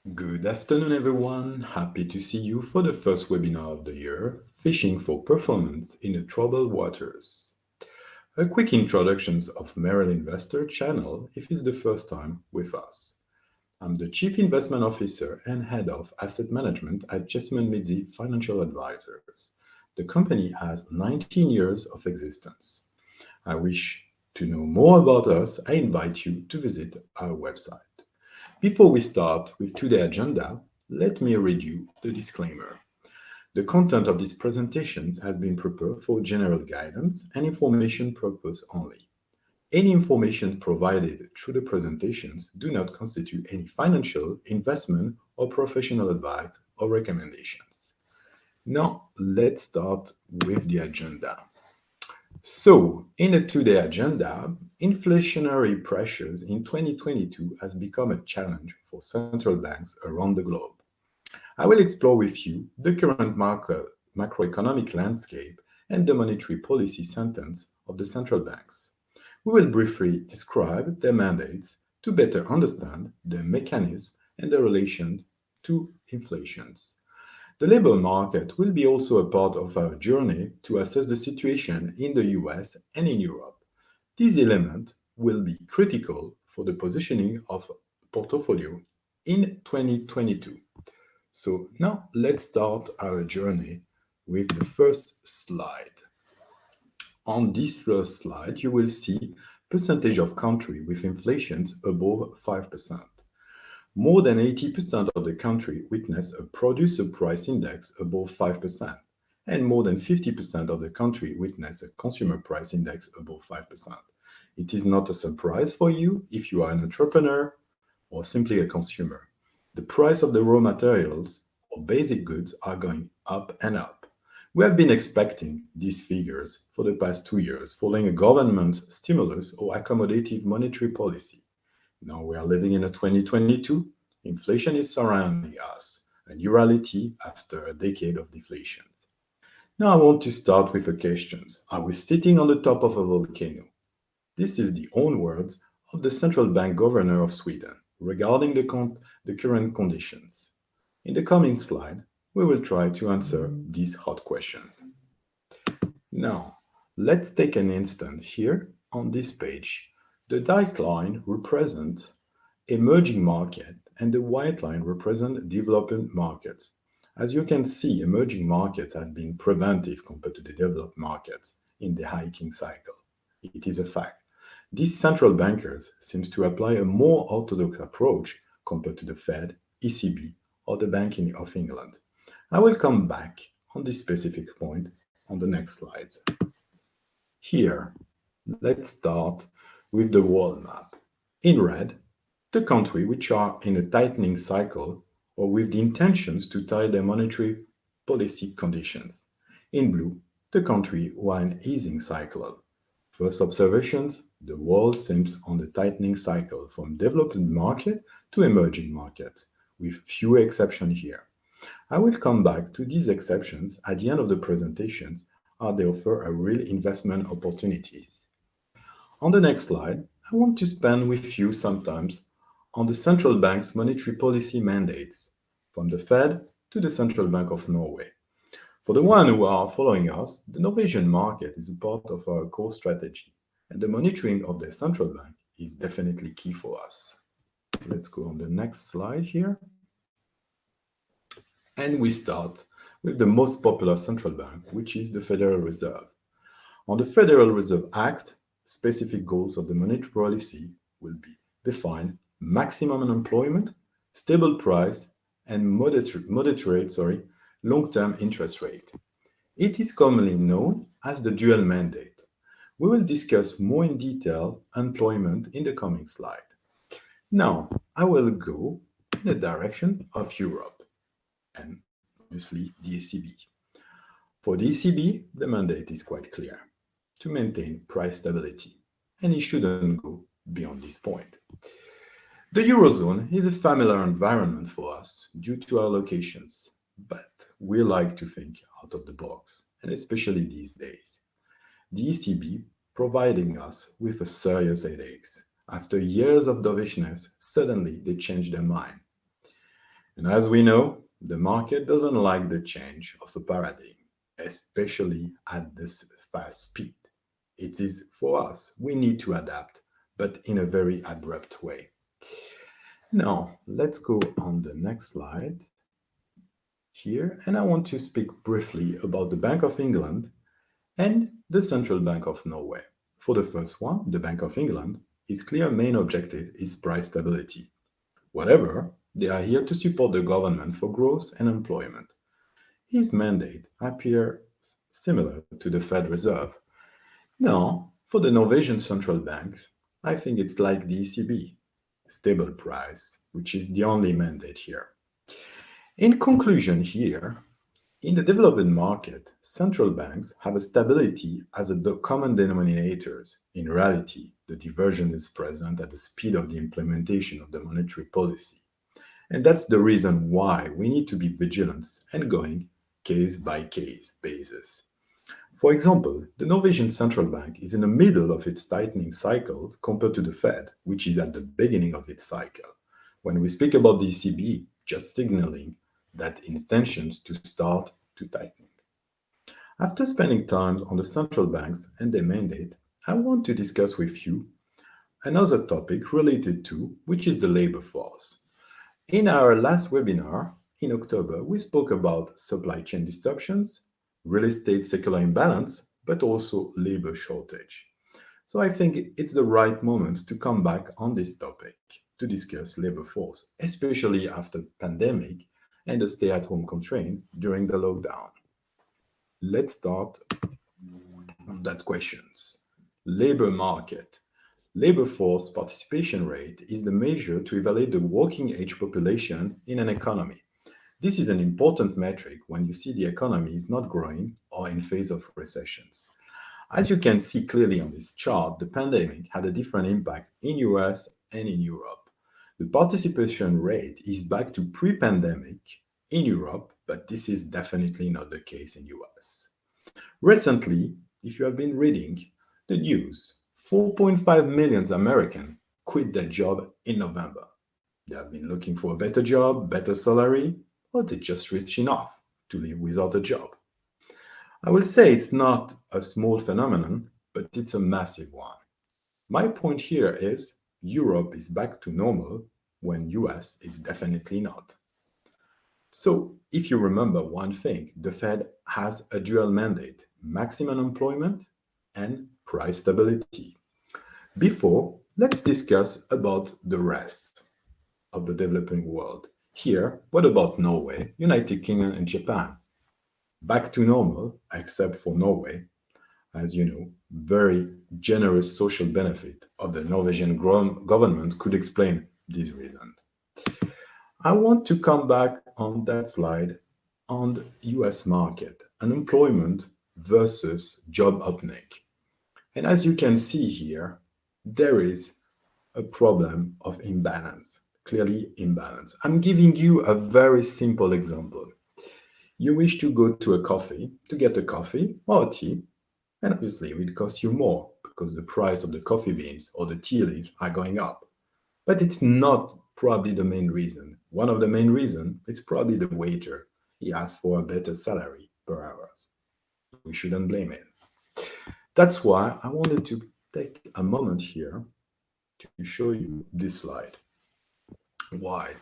Good afternoon, everyone. Happy to see you for the first webinar of the year, Fishing for Performance in the Troubled Waters. A quick introduction of Merrill Investor channel if it's the first time with us. I'm the Chief Investment Officer and Head of Asset Management at Jessamine Midzi Financial Advisors. The company has 19 years of existence. I wish to know more about us. I invite you to visit our website. Before we start with today's agenda, let me read you the disclaimer. The content of these presentations has been prepared for general guidance and information purpose only. Any information provided through the presentations do not constitute any financial, investment, or professional advice or recommendations. Now, let's start with the agenda. So, in the today agenda, inflationary pressures in 2022 has become a challenge for central banks around the globe. I will explore with you the current macroeconomic landscape and the monetary policy sentence of the central banks. We will briefly describe their mandates to better understand the mechanism and the relation to inflations. The labor market will be also a part of our journey to assess the situation in the US and in Europe. These elements will be critical for the positioning of portfolio in 2022. So now let's start our journey with the first slide. On this first slide, you will see percentage of country with inflations above 5%. More than 80% of the country witness a producer price index above 5%, and more than 50% of the country witness a consumer price index above 5%. It is not a surprise for you if you are an entrepreneur or simply a consumer. The price of the raw materials or basic goods are going up and up. We have been expecting these figures for the past 2 years following a government stimulus or accommodative monetary policy. Now we are living in a 2022. Inflation is surrounding us, a new reality after a decade of deflation. Now I want to start with a question. Are we sitting on the top of a volcano? This is the own words of the central bank governor of Sweden regarding the current conditions. In the coming slide, we will try to answer this hot question. Now, let's take an instant here on this page. The dark line represents emerging market and the white line represents developing markets. As you can see, emerging markets have been preventive compared to the developed markets in the hiking cycle. It is a fact. These central bankers seem to apply a more orthodox approach compared to the Fed, ECB, or the Banking of England. I will come back on this specific point on the next slides. Here, let's start with the world map. In red, the countries which are in a tightening cycle or with the intentions to tighten their monetary policy conditions. In blue, the countries who are in easing cycle. First observations, the world seems on the tightening cycle from developing market to emerging market, with few exceptions here. I will come back to these exceptions at the end of the presentations as they offer a real investment opportunities. On the next slide, I want to spend with you sometimes on the central bank's monetary policy mandates, from the Fed to the Central Bank of Norway. For the one who are following us, the Norwegian market is a part of our core strategy, and the monitoring of the central bank is definitely key for us. Let's go on the next slide here. And we start with the most popular central bank, which is the Federal Reserve. On the Federal Reserve Act, specific goals of the monetary policy will be defined maximum unemployment, stable price, and moderate long-term interest rate. It is commonly known as the dual mandate. We will discuss more in detail employment in the coming slide. Now, I will go in the direction of Europe and obviously the ECB. For the ECB, the mandate is quite clear: to maintain price stability, and it shouldn't go beyond this point. The Eurozone is a familiar environment for us due to our locations, but we like to think out of the box, and especially these days. The ECB providing us with a serious headache. After years of dovishness, suddenly they changed their mind. And as we know, the market doesn't like the change of a paradigm, especially at this fast speed. It is for us, we need to adapt, but in a very abrupt way. Now, let's go on the next slide here, and I want to speak briefly about the Bank of England and the Central Bank of Norway. For the first one, the Bank of England, its clear main objective is price stability. Whatever, they are here to support the government for growth and employment. His mandate appears similar to the Fed Reserve. Now, for the Norwegian central banks, I think it's like the ECB, stable price, which is the only mandate here. In conclusion, here, in the developing market, central banks have a stability as a common denominators. In reality, the diversion is present at the speed of the implementation of the monetary policy. And that's the reason why we need to be vigilant and going case by case basis. For example, the Norwegian central bank is in the middle of its tightening cycle compared to the Fed, which is at the beginning of its cycle. When we speak about the ECB, just signaling that intentions to start to tighten. After spending time on the central banks and their mandate, I want to discuss with you another topic related to, which is the labor force. In our last webinar in October, we spoke about supply chain disruptions, real estate secular imbalance, but also labor shortage. So I think it's the right moment to come back on this topic to discuss labor force, especially after pandemic and the stay-at-home constraint during the lockdown. Let's start on that questions. Labor market. Labor force participation rate is the measure to evaluate the working age population in an economy. This is an important metric when you see the economy is not growing or in phase of recessions. As you can see clearly on this chart, the pandemic had a different impact in US and in Europe. The participation rate is back to pre-pandemic in Europe, but this is definitely not the case in US. Recently, if you have been reading the news, 4.5 million Americans quit their job in November. They have been looking for a better job, better salary, or they just reached enough to live without a job. I will say it's not a small phenomenon, but it's a massive one. My point here is Europe is back to normal when US is definitely not. So, if you remember one thing, the Fed has a dual mandate, maximum employment and price stability. Before, let's discuss about the rest of the developing world. Here, what about Norway, United Kingdom and Japan? Back to normal, except for Norway, as you know, very generous social benefit of the Norwegian government could explain this reason. I want to come back on that slide on the US market, unemployment versus job opening. And as you can see here, there is a problem of imbalance, clearly imbalance. I'm giving you a very simple example. You wish to go to a coffee, to get a coffee or a tea, and obviously it will cost you more because the price of the coffee beans or the tea leaves are going up. But it's not probably the main reason. One of the main reasons is probably the waiter. He asked for a better salary per hour. We shouldn't blame him. That's why I wanted to take a moment here to show you this slide. Why?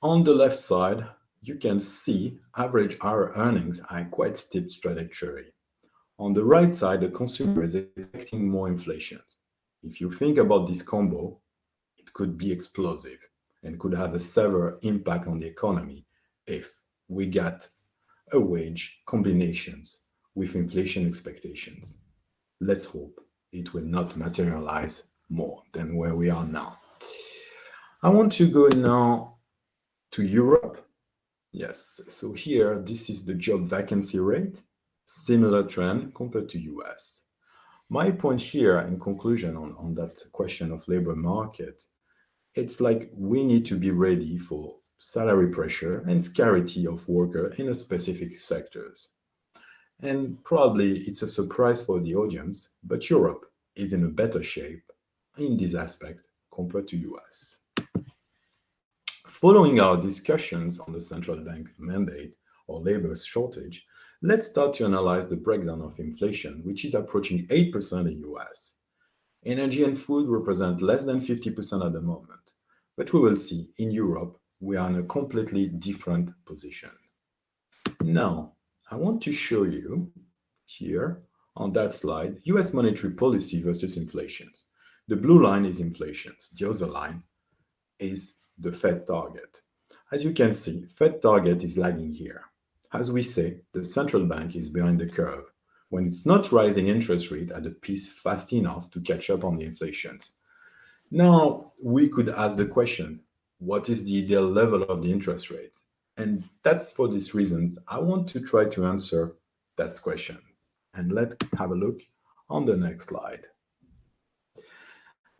On the left side, you can see average hour earnings are quite steep trajectory. On the right side, the consumer is expecting more inflation. If you think about this combo, it could be explosive and could have a severe impact on the economy if we get a wage combinations with inflation expectations. Let's hope it will not materialize more than where we are now. I want to go now to Europe. Yes, so here, this is the job vacancy rate, similar trend compared to US. My point here in conclusion on that question of labor market, it's like we need to be ready for salary pressure and scarcity of worker in a specific sectors. And probably it's a surprise for the audience, but Europe is in a better shape in this aspect compared to US. Following our discussions on the central bank mandate or labor shortage, let's start to analyze the breakdown of inflation, which is approaching 8% in US. Energy and food represent less than 50% at the moment, but we will see in Europe we are in a completely different position. Now, I want to show you here on that slide US monetary policy versus inflation. The blue line is inflation, the other line is the Fed target. As you can see, Fed target is lagging here. As we say, the central bank is behind the curve when it's not rising interest rate at a pace fast enough to catch up on the inflation. Now, we could ask the question, what is the ideal level of the interest rate? And that's for these reasons I want to try to answer that question. And let's have a look on the next slide.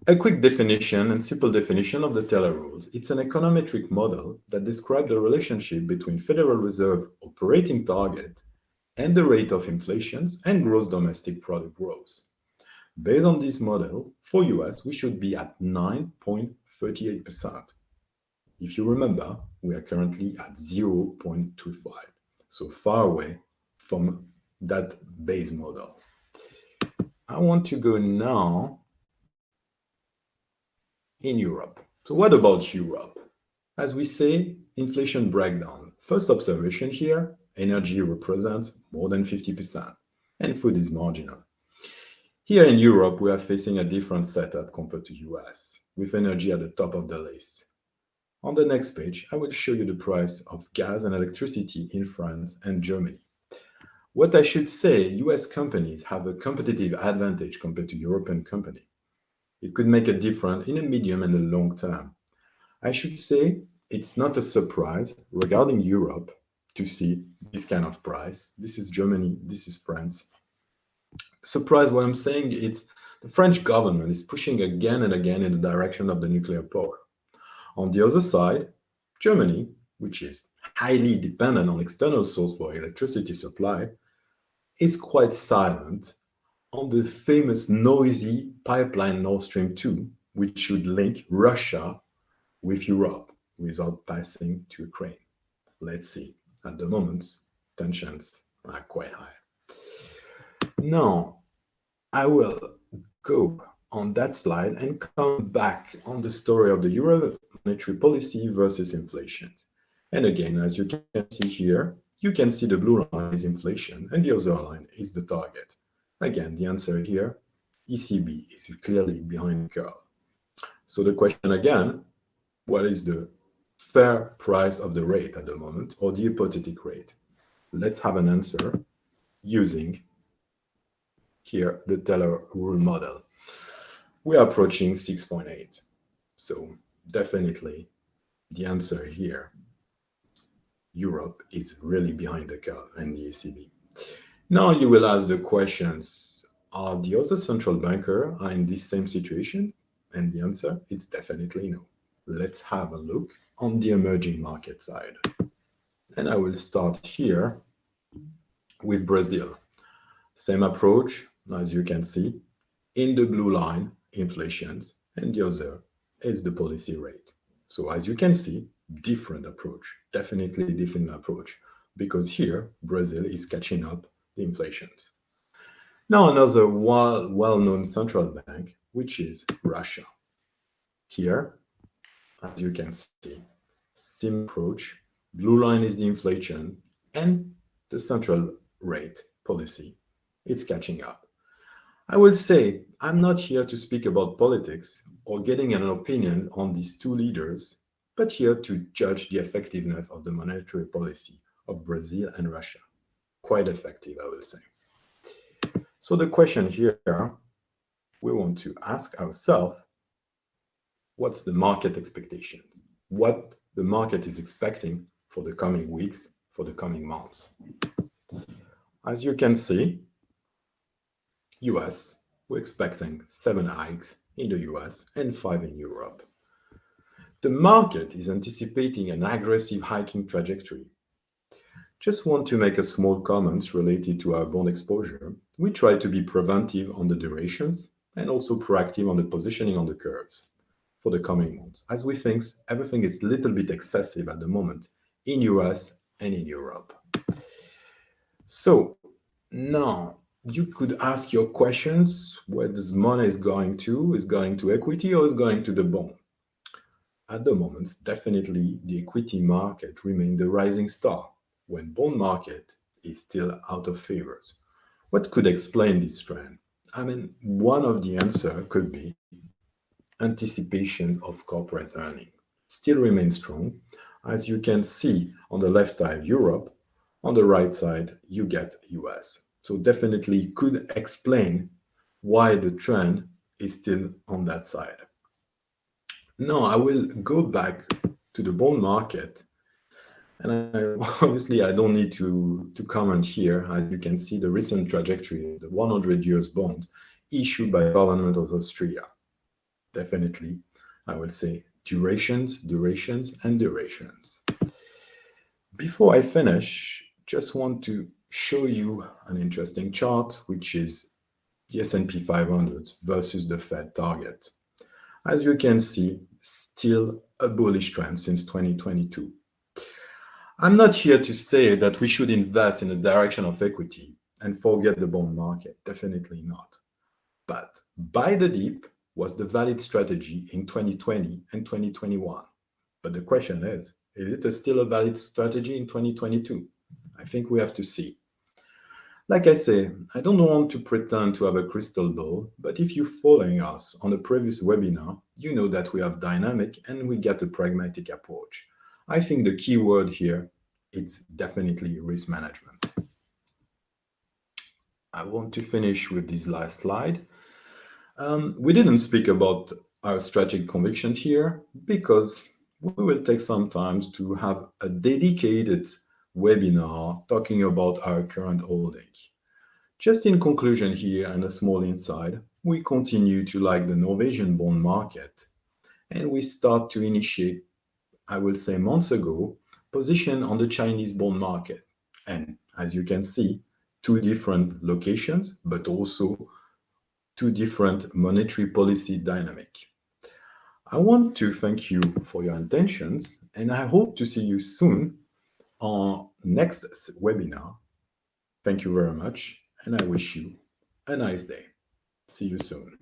A quick definition and simple definition of the Taylor rules. It's an econometric model that describes the relationship between Federal Reserve operating target and the rate of inflation and gross domestic product growth. Based on this model, for US, we should be at 9.38%. If you remember, we are currently at 0.25, so far away from that base model. I want to go now in Europe. So what about Europe? As we say, inflation breakdown. First observation here, energy represents more than 50%, and food is marginal. Here in Europe, we are facing a different setup compared to US, with energy at the top of the list. On the next page, I will show you the price of gas and electricity in France and Germany. What I should say, US companies have a competitive advantage compared to European companies. It could make a difference in a medium and a long term. I should say it's not a surprise regarding Europe to see this kind of price. This is Germany, this is France. Surprise, what I'm saying, it's the French government is pushing again and again in the direction of the nuclear power. On the other side, Germany, which is highly dependent on external source for electricity supply, is quite silent on the famous noisy pipeline Nord Stream 2, which should link Russia with Europe without passing to Ukraine. Let's see. At the moment, tensions are quite high. Now, I will go on that slide and come back on the story of the euro monetary policy versus inflation. And again, as you can see here, you can see the blue line is inflation and the other line is the target. Again, the answer here, ECB is clearly behind the curve. So the question again, what is the fair price of the rate at the moment or the hypothetic rate? Let's have an answer using here the Taylor rule model. We are approaching 6.8. So definitely the answer here, Europe is really behind the curve and the ECB. Now you will ask the questions, are the other central bankers are in this same situation? And the answer is definitely no. Let's have a look on the emerging market side. And I will start here with Brazil. Same approach, as you can see. In the blue line, inflation, and the other is the policy rate. So as you can see, different approach, definitely different approach, because here Brazil is catching up the inflation. Now another well-known central bank, which is Russia. Here, as you can see, same approach, blue line is the inflation, and the central rate policy is catching up. I will say, I'm not here to speak about politics or getting an opinion on these two leaders, but here to judge the effectiveness of the monetary policy of Brazil and Russia. Quite effective, I will say. So the question here, we want to ask ourselves, what's the market expectation? What the market is expecting for the coming weeks, for the coming months? As you can see, US, we're expecting 7 hikes in the US and 5 in Europe. The market is anticipating an aggressive hiking trajectory. Just want to make a small comment related to our bond exposure. We try to be preventive on the durations and also proactive on the positioning on the curves. for the coming months, as we think everything is a little bit excessive at the moment in US and in Europe. So now you could ask your questions: where this money is going to? Is going to equity or is going to the bond? At the moment, definitely the equity market remains the rising star, when bond market is still out of favors. What could explain this trend? I mean, one of the answer could be anticipation of corporate earning. Still remains strong. As you can see on the left side, Europe, on the right side, you get US. So definitely could explain why the trend is still on that side. Now I will go back to the bond market, and obviously I don't need to comment here. As you can see, the recent trajectory of the 100 years bond issued by the government of Austria. Definitely, I will say durations, durations, and durations. Before I finish, just want to show you an interesting chart, which is the S&P 500 versus the Fed target. As you can see, still a bullish trend since 2022. I'm not here to say that we should invest in the direction of equity and forget the bond market. Definitely not. But buy the dip was the valid strategy in 2020 and 2021. But the question is it still a valid strategy in 2022? I think we have to see. Like I say, I don't want to pretend to have a crystal ball, but if you're following us on the previous webinar, you know that we have dynamic and we get a pragmatic approach. I think the key word here is definitely risk management. I want to finish with this last slide. We didn't speak about our strategic convictions here because we will take some time to have a dedicated webinar talking about our current holding. Just in conclusion here and a small insight, we continue to like the Norwegian bond market, and we start to initiate, I will say months ago, position on the Chinese bond market. And as you can see, two different locations, but also two different monetary policy dynamic. I want to thank you for your intentions, and I hope to see you soon on next webinar. Thank you very much, and I wish you a nice day. See you soon.